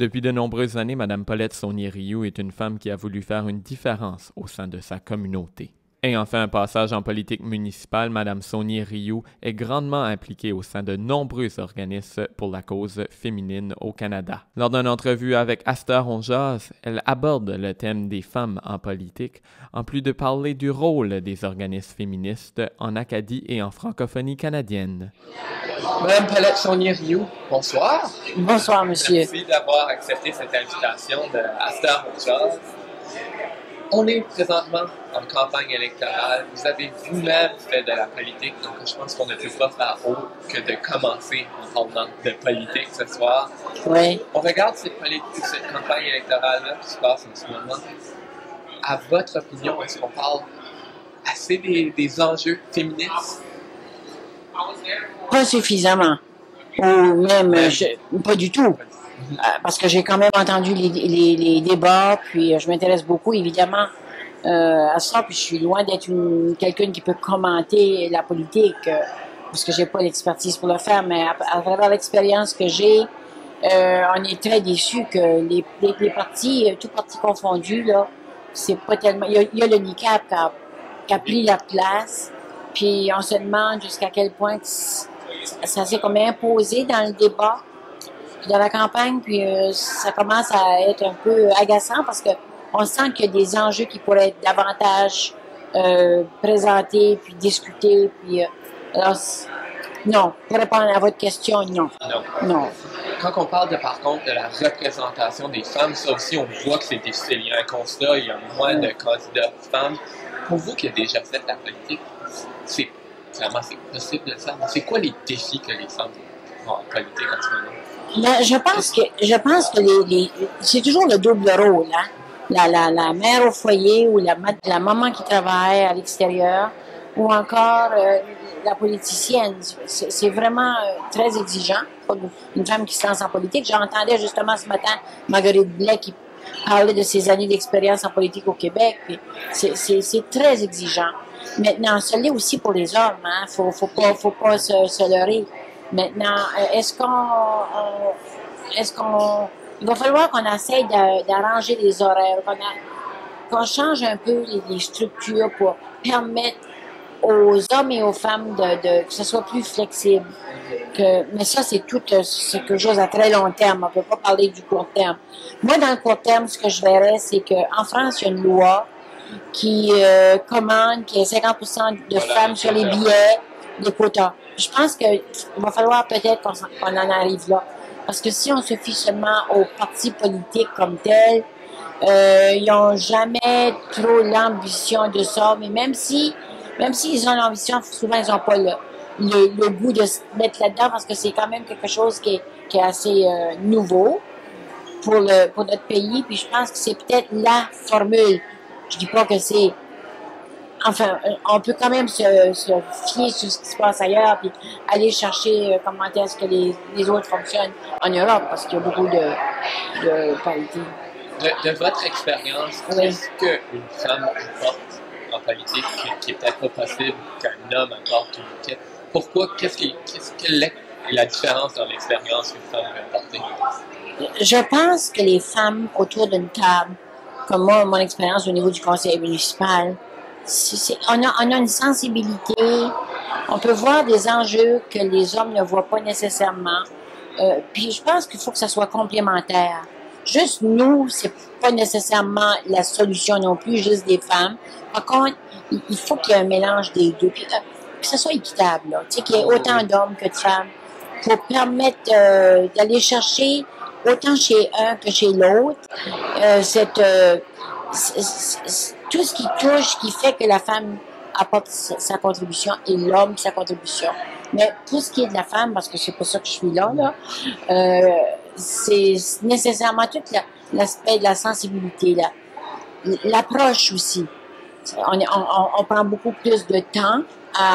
Depuis de nombreuses années, Mme Paulette Saunier-Rioux est une femme qui a voulu faire une différence au sein de sa communauté. Ayant fait un passage en politique municipale, Mme Saunier-Rioux est grandement impliquée au sein de nombreux organismes pour la cause féminine au Canada. Lors d'une entrevue avec Astor on Jase, elle aborde le thème des femmes en politique, en plus de parler du rôle des organismes féministes en Acadie et en francophonie canadienne. Madame Paulette Saunier-Rioux, bonsoir. Bonsoir, monsieur. Merci d'avoir accepté cette invitation de Astor on Jase. On est présentement en campagne électorale. Vous avez vous-même fait de la politique, donc je pense qu'on ne peut pas faire autre que de commencer en parlant de politique ce soir. Oui. On regarde cette campagne électorale-là qui se passe en ce moment. À votre opinion, est-ce qu'on parle assez des enjeux féministes? Pas suffisamment. Ou même, pas du tout. Parce que j'ai quand même entendu les débats, puis je m'intéresse beaucoup, évidemment, à ça, puis je suis loin d'être quelqu'un qui peut commenter la politique, parce que j'ai pas l'expertise pour le faire, mais à travers l'expérience que j'ai, on est très déçus que les partis, tous partis confondus, là, c'est pas tellement... Il y a le NICAP qui a pris la place, puis on se demande jusqu'à quel point ça s'est comme imposé dans le débat, dans la campagne, puis ça commence à être un peu agaçant parce que on sent qu'il y a des enjeux qui pourraient être davantage présentés, puis discutés, puis alors, non, pour répondre à votre question, non. Non. Quand on parle par contre de la représentation des femmes, ça aussi on voit que c'est difficile. Il y a un constat, il y a moins de candidats femmes. Pour vous qui avez déjà fait de la politique, c'est possible de le faire. C'est quoi les défis que les femmes ont en politique en ce moment? Là, je pense que c'est toujours le double rôle, hein. La mère au foyer ou la maman qui travaille à l'extérieur ou encore la politicienne. C'est vraiment très exigeant pour une femme qui se lance en politique. J'entendais justement ce matin Marguerite Blais qui parlait de ses années d'expérience en politique au Québec. C'est très exigeant. Maintenant, ça l'est aussi pour les hommes, hein. Faut pas se leurrer. Maintenant, il va falloir qu'on essaye d'arranger les horaires, qu'on change un peu les structures pour permettre aux hommes et aux femmes que ce soit plus flexible. Mais ça, c'est quelque chose à très long terme. On ne peut pas parler du court terme. Moi, dans le court terme, ce que je verrais, c'est qu'en France, il y a une loi qui commande qu'il y ait 50% de femmes sur les billets de quotas. Je pense qu'il va falloir peut-être qu'on en arrive là. Parce que si on se fie seulement aux partis politiques comme tels, ils n'ont jamais trop l'ambition de ça. Mais même s'ils ont l'ambition, souvent ils n'ont pas le goût de se mettre là-dedans parce que c'est quand même quelque chose qui est assez nouveau pour notre pays. Puis je pense que c'est peut-être la formule. Je dis pas que c'est... Enfin, on peut quand même se fier sur ce qui se passe ailleurs puis aller chercher comment est-ce que les autres fonctionnent en Europe parce qu'il y a beaucoup de parité. De votre expérience, qu'est-ce qu'une femme apporte en politique qui est peut-être pas possible qu'un homme apporte? Pourquoi? Quelle est la différence dans l'expérience qu'une femme peut apporter? Je pense que les femmes autour d'une table, comme moi, mon expérience au niveau du conseil municipal, on a une sensibilité, on peut voir des enjeux que les hommes ne voient pas nécessairement. Puis je pense qu'il faut que ça soit complémentaire. Juste nous, c'est pas nécessairement la solution non plus, juste des femmes. Par contre, il faut qu'il y ait un mélange des deux, puis que ça soit équitable, là. Tu sais, qu'il y ait autant d'hommes que de femmes, pour permettre d'aller chercher autant chez un que chez l'autre tout ce qui touche, qui fait que la femme apporte sa contribution et l'homme sa contribution. Mais pour ce qui est de la femme, parce que c'est pour ça que je suis là, c'est nécessairement tout l'aspect de la sensibilité, l'approche aussi. On prend beaucoup plus de temps à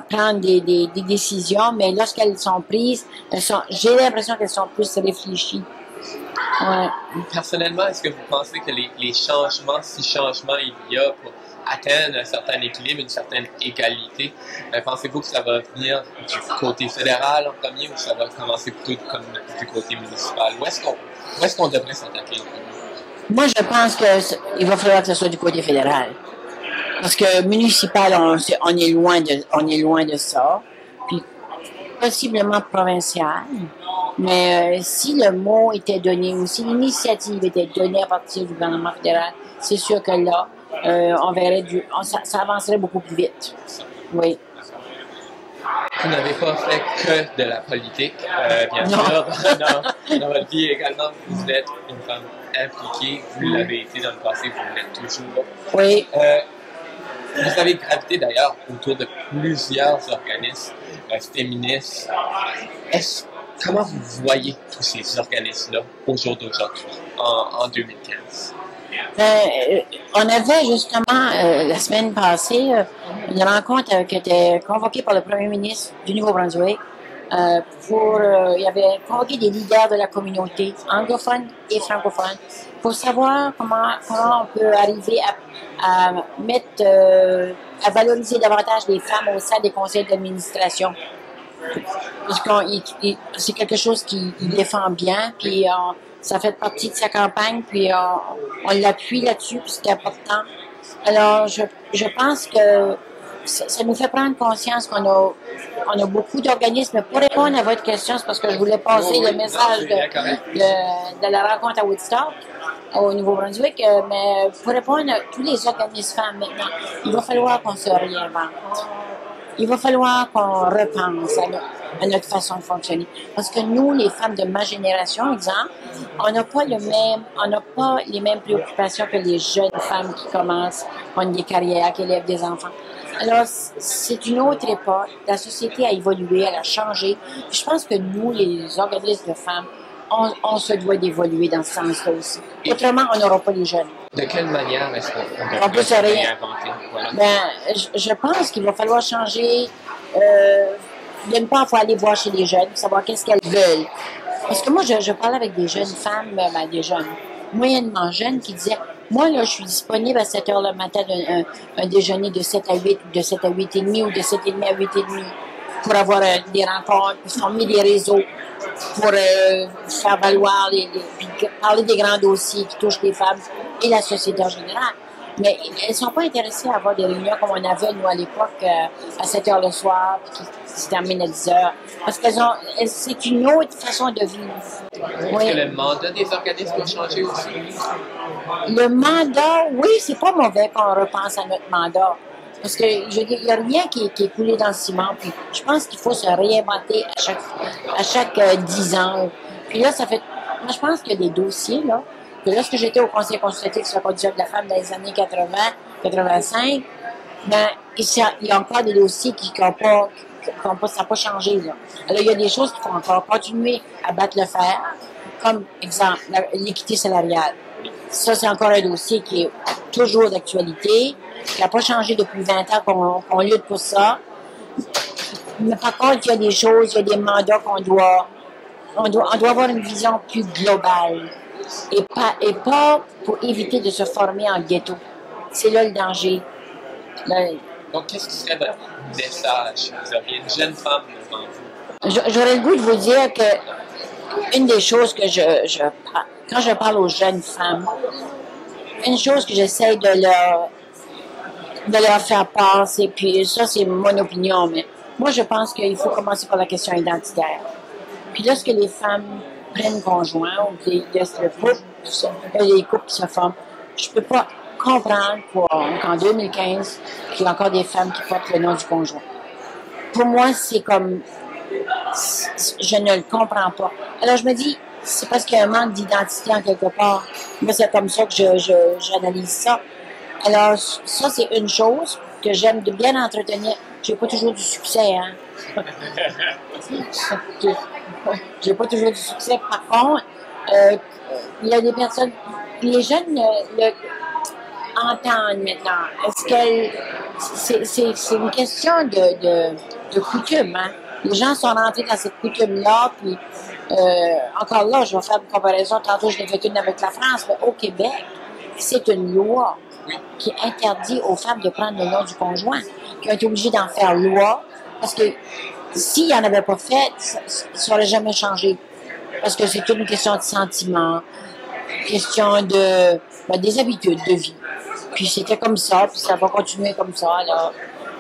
prendre des décisions, mais lorsqu'elles sont prises, j'ai l'impression qu'elles sont plus réfléchies. Ouais. Personnellement, est-ce que vous pensez que les changements, si changement il y a atteindre un certain équilibre, une certaine égalité. Pensez-vous que ça va venir du côté fédéral en premier ou ça va commencer plutôt du côté municipal? Où est-ce qu'on devrait s'attaquer en premier? Moi, je pense qu'il va falloir que ce soit du côté fédéral. Parce que municipal, on est loin de ça. Puis, possiblement provincial. Mais si le mot était donné ou si l'initiative était donnée à partir du gouvernement fédéral, c'est sûr que là, on verrait ça avancerait beaucoup plus vite. Oui. Vous n'avez pas fait que de la politique, bien sûr. Dans votre vie également, vous êtes une femme impliquée. Vous l'avez été dans le passé, vous l'êtes toujours. Oui. Vous avez gravité d'ailleurs autour de plusieurs organismes féministes. Comment vous voyez tous ces organismes-là au jour d'aujourd'hui, en 2015? On avait justement, la semaine passée, une rencontre qui était convoquée par le premier ministre du Nouveau-Brunswick il avait convoqué des leaders de la communauté anglophone et francophone pour savoir comment on peut arriver à valoriser davantage les femmes au sein des conseils d'administration. Parce que c'est quelque chose qu'il défend bien, puis ça fait partie de sa campagne, puis on l'appuie là-dessus, puis c'est important. Alors, je pense que ça nous fait prendre conscience qu'on a beaucoup d'organismes. Pour répondre à votre question, c'est parce que je voulais passer le message de la rencontre à Woodstock, au Nouveau-Brunswick, mais pour répondre à tous les organismes femmes maintenant, il va falloir qu'on se réinvente. Il va falloir qu'on repense à notre façon de fonctionner. Parce que nous, les femmes de ma génération, exemple, on n'a pas les mêmes préoccupations que les jeunes femmes qui commencent, qui ont des carrières, qui élèvent des enfants. Alors, c'est une autre époque. La société a évolué, elle a changé. Je pense que nous, les organismes de femmes, on se doit d'évoluer dans ce sens-là aussi. Autrement, on n'aura pas les jeunes. De quelle manière est-ce on peut se réinventer? Voilà. Je pense qu'il va falloir changer. D'une part, il faut aller voir chez les jeunes, savoir qu'est-ce qu'elles veulent. Parce que moi, je parlais avec des jeunes femmes, des jeunes moyennement jeunes, qui disaient, moi, là, je suis disponible à 7 heures le matin un déjeuner de 7 à 8, de 7 à 8 et demi, ou de 7 et demi à 8 et demi, pour avoir des rencontres, pour former des réseaux, pour faire valoir, puis parler des grands dossiers qui touchent les femmes et la société en général. Mais elles ne sont pas intéressées à avoir des réunions comme on avait, nous, à l'époque, à 7 heures le soir, puis qui se terminent à 10 heures. Parce c'est une autre façon de vivre. Est-ce que le mandat des organismes a changé aussi? Le mandat, oui, c'est pas mauvais qu'on repense à notre mandat. Parce que, je veux dire, il n'y a rien qui est coulé dans le ciment. Puis je pense qu'il faut se réinventer à chaque 10 ans. Puis là, moi, je pense qu'il y a des dossiers, là. Que lorsque j'étais au Conseil consultatif sur la condition de la femme dans les années 80, 85, ben, il y a encore des dossiers qui n'ont pas, ça n'a pas changé, là. Alors, il y a des choses qu'il faut encore continuer à battre le fer. Comme, exemple, l'équité salariale. Ça, c'est encore un dossier qui est toujours d'actualité, qui n'a pas changé depuis 20 ans qu'on lutte pour ça. Mais par contre, il y a des choses, il y a des mandats on doit avoir une vision plus globale. Et pas pour éviter de se former en ghetto. C'est là le danger. Donc, qu'est-ce qui serait votre message? Vous auriez une jeune femme devant vous. J'aurais le goût de vous dire que une des choses que quand je parle aux jeunes femmes, une chose que j'essaie de leur faire passer, puis ça, c'est mon opinion, mais moi, je pense qu'il faut commencer par la question identitaire. Puis lorsque les femmes prennent conjoint ou les couples qui se forment, je peux pas comprendre qu'en 2015, qu'il y a encore des femmes qui portent le nom du conjoint. Pour moi, c'est comme... Je ne le comprends pas. Alors, je me dis, c'est parce qu'il y a un manque d'identité en quelque part. Moi, c'est comme ça que j'analyse ça. Alors, ça, c'est une chose que j'aime de bien entretenir. J'ai pas toujours du succès, hein. J'ai pas toujours du succès. Par contre, il y a des personnes, les jeunes entendent maintenant. Est-ce qu'elles, c'est une question de coutume, hein. Les gens sont rentrés dans cette coutume-là, puis encore là, je vais faire une comparaison. Tantôt, je l'ai fait une avec la France, mais au Québec, c'est une loi. Oui. qui interdit aux femmes de prendre le nom du conjoint, qui ont été obligées d'en faire loi, parce que s'ils n'en avaient pas fait, ça n'aurait jamais changé. Parce que c'est toute une question de sentiment, question de des habitudes de vie. Puis c'était comme ça, puis ça va continuer comme ça. Là.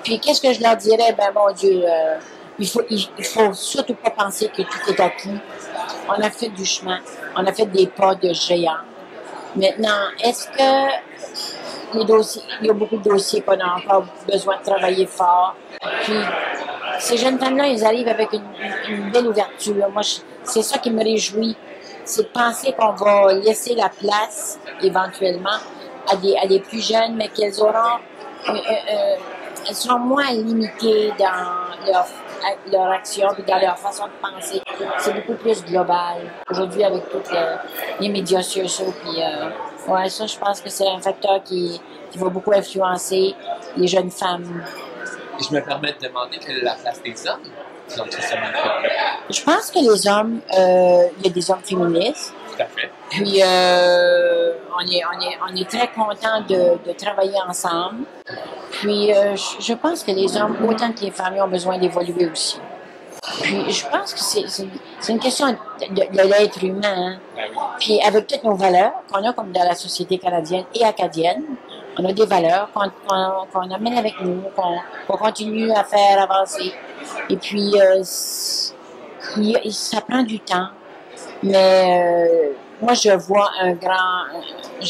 Puis qu'est-ce que je leur dirais? Ben mon Dieu, il faut surtout pas penser que tout est acquis. On a fait du chemin, on a fait des pas de géants. Maintenant, est-ce que les dossiers, il y a beaucoup de dossiers qu'on a encore besoin de travailler fort. Puis ces jeunes femmes-là, ils arrivent avec une belle ouverture. Moi, c'est ça qui me réjouit, c'est de penser qu'on va laisser la place éventuellement à des plus jeunes, mais qu'elles auront, elles seront moins limitées dans leur action et dans leur façon de penser. C'est beaucoup plus global. Aujourd'hui, avec tous les médias sociaux, puis ouais, ça, je pense que c'est un facteur qui va beaucoup influencer les jeunes femmes. Je me permets de demander quelle est la place des hommes dans tout ce mouvement. Je pense que les hommes, il y a des hommes féministes. Tout à fait. Puis, on est très contents de travailler ensemble. Puis, je pense que les hommes, autant que les femmes, ont besoin d'évoluer aussi. Puis, je pense que c'est une question de l'être humain. Hein. Ben oui. Puis, avec toutes nos valeurs qu'on a comme dans la société canadienne et acadienne, on a des valeurs qu'on amène avec nous, qu'on continue à faire avancer. Et puis, ça prend du temps. Mais moi, je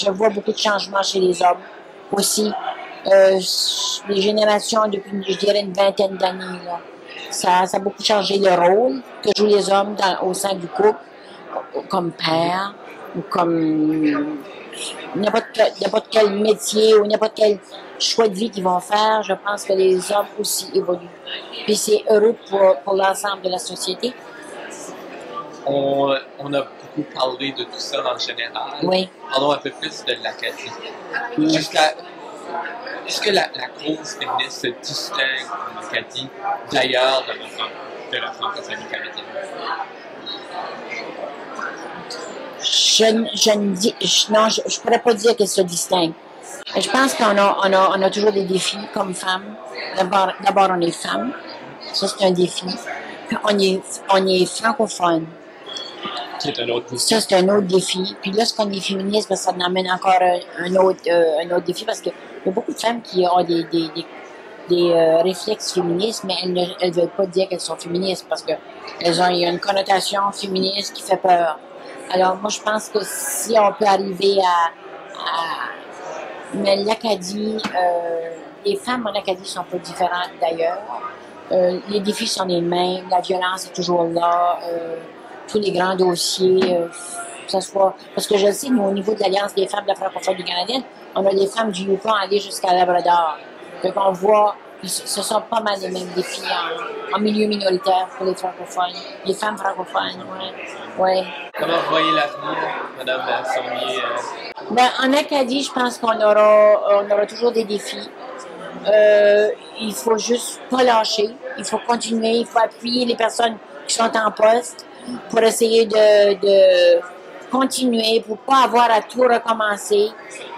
vois beaucoup de changements chez les hommes aussi. Les générations depuis, je dirais, une vingtaine d'années, là, ça a beaucoup changé le rôle que jouent les hommes au sein du couple, comme père, ou comme n'importe quel métier ou n'importe quel choix de vie qu'ils vont faire. Je pense que les hommes aussi évoluent. Puis c'est heureux pour l'ensemble de la société. On a beaucoup parlé de tout ça en général. Oui. Parlons un peu plus de l'Acadie. Est-ce que la cause féministe se distingue en Acadie d'ailleurs de la francophonie canadienne? Je pourrais pas dire qu'elle se distingue. Je pense qu'on a toujours des défis comme femmes. D'abord, on est femmes. Ça, c'est un défi. Puis, on est francophone. C'est un autre défi. Ça, c'est un autre défi. Puis lorsqu'on est féministe, ben, ça en amène encore un autre défi parce qu'il y a beaucoup de femmes qui ont des réflexes féministes, mais elles ne veulent pas dire qu'elles sont féministes parce il y a une connotation féministe qui fait peur. Alors, moi, je pense que si on peut arriver mais l'Acadie, les femmes en Acadie sont pas différentes d'ailleurs. Les défis sont les mêmes, la violence est toujours là, tous les grands dossiers, que ce soit... Parce que je le sais, nous, au niveau de l'Alliance des femmes de la francophonie canadienne, on a des femmes du Yukon aller jusqu'à Labrador. Donc, on voit que ce sont pas mal les mêmes défis en milieu minoritaire pour les francophones, les femmes francophones, ouais. Comment vous voyez l'avenir, Mme Saulnier? Ben, en Acadie, je pense qu'on aura toujours des défis. Il faut juste pas lâcher. Il faut continuer. Il faut appuyer les personnes qui sont en poste pour essayer de continuer, pour pas avoir à tout recommencer.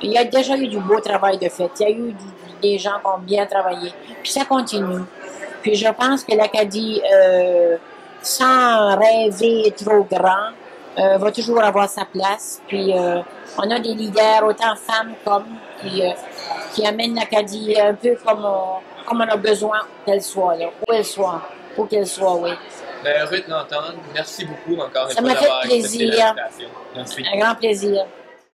Il y a déjà eu du beau travail de fait. Il y a eu des gens qui ont bien travaillé. Puis ça continue. Puis je pense que l'Acadie, sans rêver trop grand, va toujours avoir sa place. Puis on a des leaders, autant femmes qu'hommes, qui amènent l'Acadie un peu comme on a besoin qu'elle soit, là, où elle soit, où qu'elle soit, oui. Ben, heureux de l'entendre. Merci beaucoup encore une Ça fois m'a fait d'avoir accepté plaisir. l'invitation. Merci. Un grand plaisir.